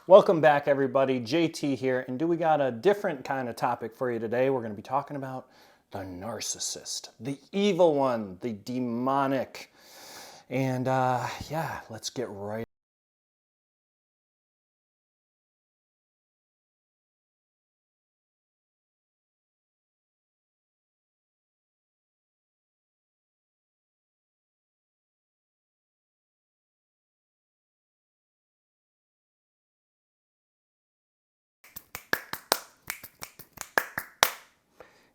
Welcome back, everybody. JT here, and we got a different kind of topic for you today. We're going to be talking about the narcissist, the evil one, the demonic. And yeah, let's get right.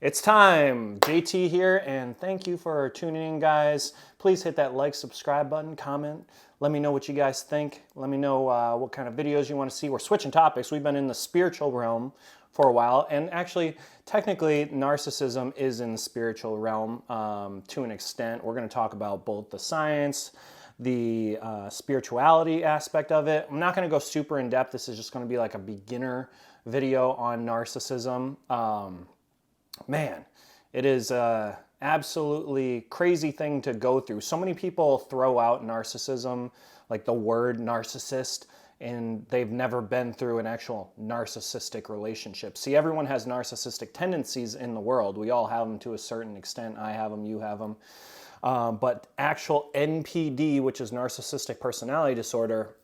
It's time. JT here, and thank you for tuning in, guys. Please hit that like, subscribe button, comment. Let me know what you guys think. Let me know what kind of videos you want to see. We're switching topics. We've been in the spiritual realm for a while, and actually, technically, narcissism is in the spiritual realm to an extent. We're going to talk about both the science, the spirituality aspect of it. I'm not going to go super in depth. This is just going to be like a beginner video on narcissism. Man, it is an absolutely crazy thing to go through. So many people throw out narcissism, like the word narcissist, and they've never been through an actual narcissistic relationship. See, everyone has narcissistic tendencies in the world. We all have them to a certain extent. I have them, you have them. But actual NPD, which is narcissistic personality disorder,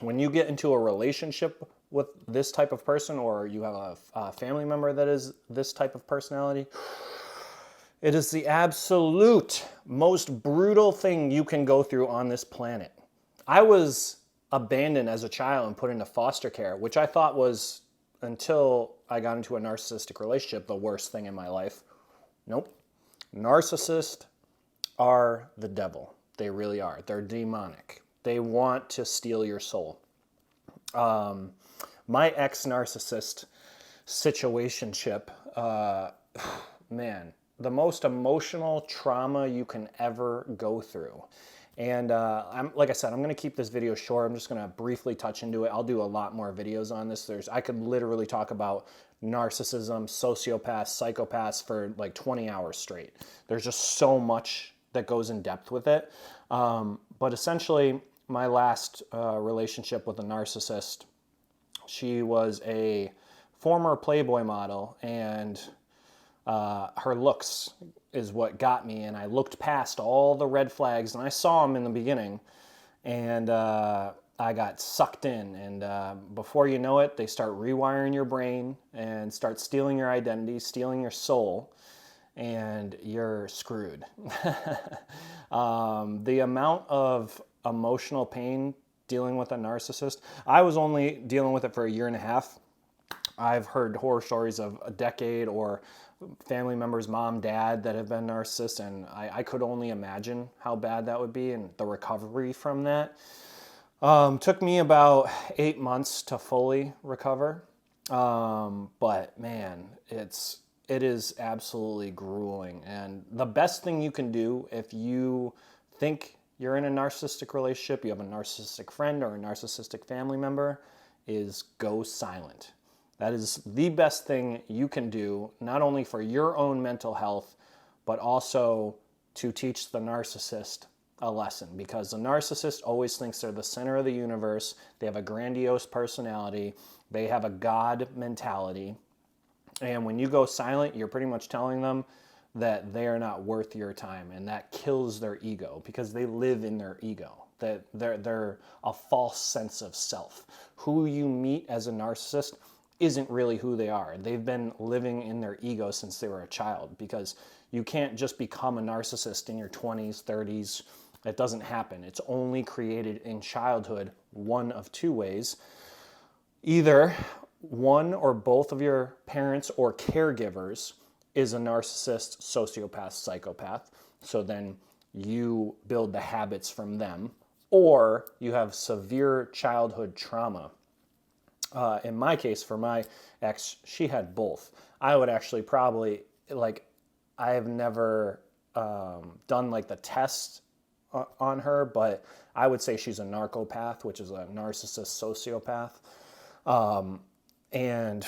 when you get into a relationship with this type of person, or you have a family member that is this type of personality, it is the absolute most brutal thing you can go through on this planet. I was abandoned as a child and put into foster care, which I thought was, until I got into a narcissistic relationship, the worst thing in my life. Nope. Narcissists are the devil. They really are. They're demonic. They want to steal your soul. My ex-narcissist situationship, man, the most emotional trauma you can ever go through. And like I said, I'm going to keep this video short. I'm just going to briefly touch into it. I'll do a lot more videos on this. I could literally talk about narcissism, sociopaths, psychopaths for like 20 hours straight. There's just so much that goes in depth with it. But essentially, my last relationship with a narcissist, she was a former Playboy model, and her looks is what got me, and I looked past all the red flags, and I saw them in the beginning, and I got sucked in, and before you know it, they start rewiring your brain and start stealing your identity, stealing your soul, and you're screwed. The amount of emotional pain dealing with a narcissist, I was only dealing with it for a year and a half. I've heard horror stories of a decade, or family members, mom, dad, that have been narcissists, and I could only imagine how bad that would be, and the recovery from that. Took me about 8 months to fully recover, but man, it is absolutely grueling. And the best thing you can do if you think you're in a narcissistic relationship, you have a narcissistic friend or a narcissistic family member, is go silent. That is the best thing you can do, not only for your own mental health, but also to teach the narcissist a lesson, because the narcissist always thinks they're the center of the universe. They have a grandiose personality. They have a God mentality. And when you go silent, you're pretty much telling them that they are not worth your time, and that kills their ego, because they live in their ego. That they're a false sense of self. Who you meet as a narcissist isn't really who they are. They've been living in their ego since they were a child, because you can't just become a narcissist in your 20s, 30s. It doesn't happen. It's only created in childhood, one of two ways. Either one or both of your parents or caregivers is a narcissist, sociopath, psychopath. So then you build the habits from them, or you have severe childhood trauma. In my case, for my ex, she had both. I would actually probably, I have never done like the test on her, but I would say she's a narcopath, which is a narcissist sociopath. And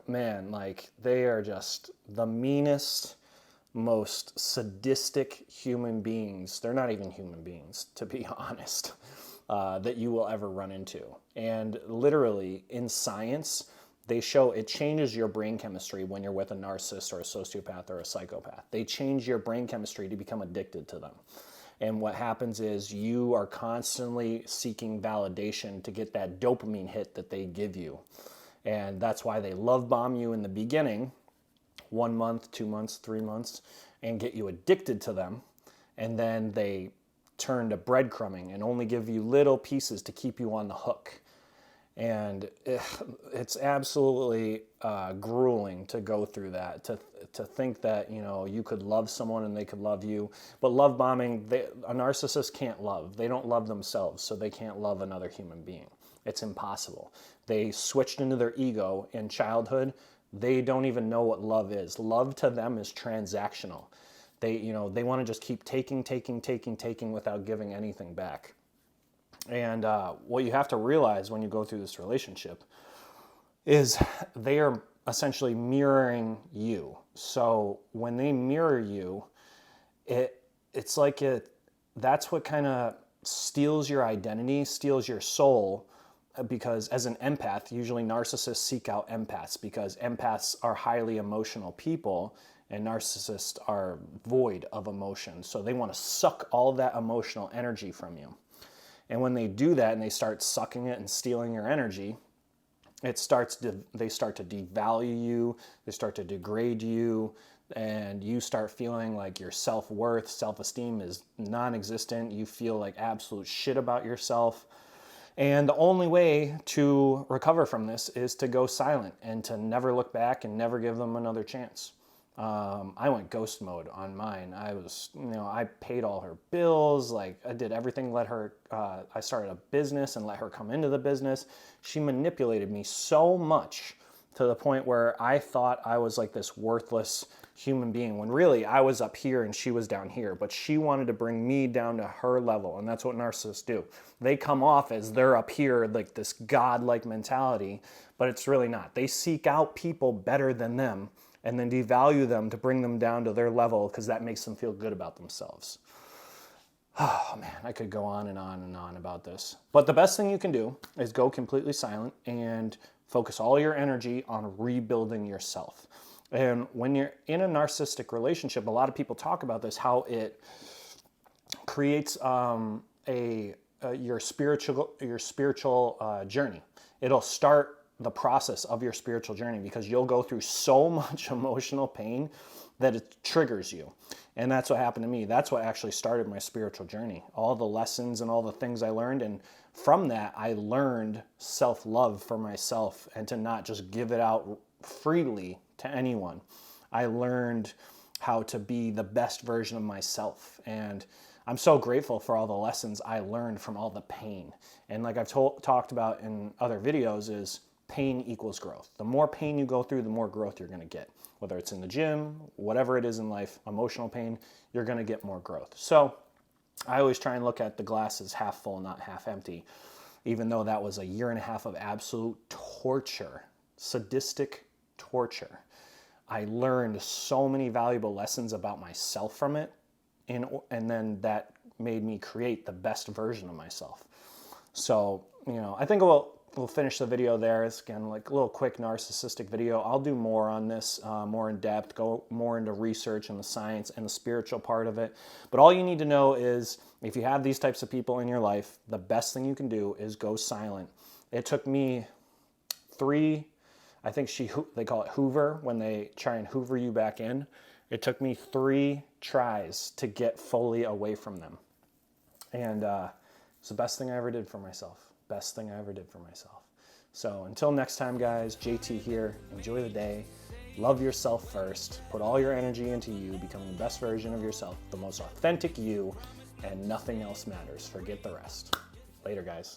man, like, they are just the meanest, most sadistic human beings. They're not even human beings, to be honest. that you will ever run into. And literally in science, they show it changes your brain chemistry when you're with a narcissist or a sociopath or a psychopath. They change your brain chemistry to become addicted to them. And what happens is you are constantly seeking validation to get that dopamine hit that they give you. And that's why they love bomb you in the beginning, 1 month, 2 months, 3 months, and get you addicted to them. And then they turn to breadcrumbing and only give you little pieces to keep you on the hook. And it's absolutely grueling to go through that, to think that, you know, you could love someone and they could love you. But love bombing, a narcissist can't love. They don't love themselves, so they can't love another human being. It's impossible. They switched into their ego in childhood. They don't even know what love is. Love to them is transactional. They want to just keep taking without giving anything back. And what you have to realize when you go through this relationship is they are essentially mirroring you. So when they mirror you, it's like that's what kind of steals your identity, steals your soul, because as an empath, usually narcissists seek out empaths because empaths are highly emotional people and narcissists are void of emotion. So they want to suck all that emotional energy from you. And when they do that and they start sucking it and stealing your energy, they start to devalue you, they start to degrade you, and you start feeling like your self-worth, self-esteem is non-existent. You feel like absolute shit about yourself. And the only way to recover from this is to go silent and to never look back and never give them another chance. I went ghost mode on mine. I paid all her bills. Like I did everything, I started a business and let her come into the business. She manipulated me so much to the point where I thought I was like this worthless human being when really I was up here and she was down here, but she wanted to bring me down to her level. And that's what narcissists do. They come off as they're up here, like this God-like mentality, but it's really not. They seek out people better than them and then devalue them to bring them down to their level because that makes them feel good about themselves. Oh man, I could go on and on and on about this. But the best thing you can do is go completely silent and focus all your energy on rebuilding yourself. And when you're in a narcissistic relationship, a lot of people talk about this, how it creates your spiritual journey. It'll start the process of your spiritual journey because you'll go through so much emotional pain that it triggers you. And that's what happened to me. That's what actually started my spiritual journey. All the lessons and all the things I learned. And from that, I learned self-love for myself and to not just give it out freely to anyone. I learned how to be the best version of myself. And I'm so grateful for all the lessons I learned from all the pain. And like I've talked about in other videos is pain equals growth. The more pain you go through, the more growth you're going to get. Whether it's in the gym, whatever it is in life, emotional pain, you're going to get more growth. So I always try and look at the glass as half full, not half empty, even though that was a 1.5 years of absolute torture, sadistic torture. I learned so many valuable lessons about myself from it, and then that made me create the best version of myself. So, I think we'll finish the video there. It's again like a little quick narcissistic video. I'll do more on this, more in depth, go more into research and the science and the spiritual part of it. But all you need to know is if you have these types of people in your life, the best thing you can do is go silent. It took me 3, I think they call it Hoover, when they try and Hoover you back in. It took me 3 tries to get fully away from them. And it's the best thing I ever did for myself. Best thing I ever did for myself. So until next time, guys, JT here. Enjoy the day. Love yourself first. Put all your energy into you, becoming the best version of yourself, the most authentic you, and nothing else matters. Forget the rest. Later, guys.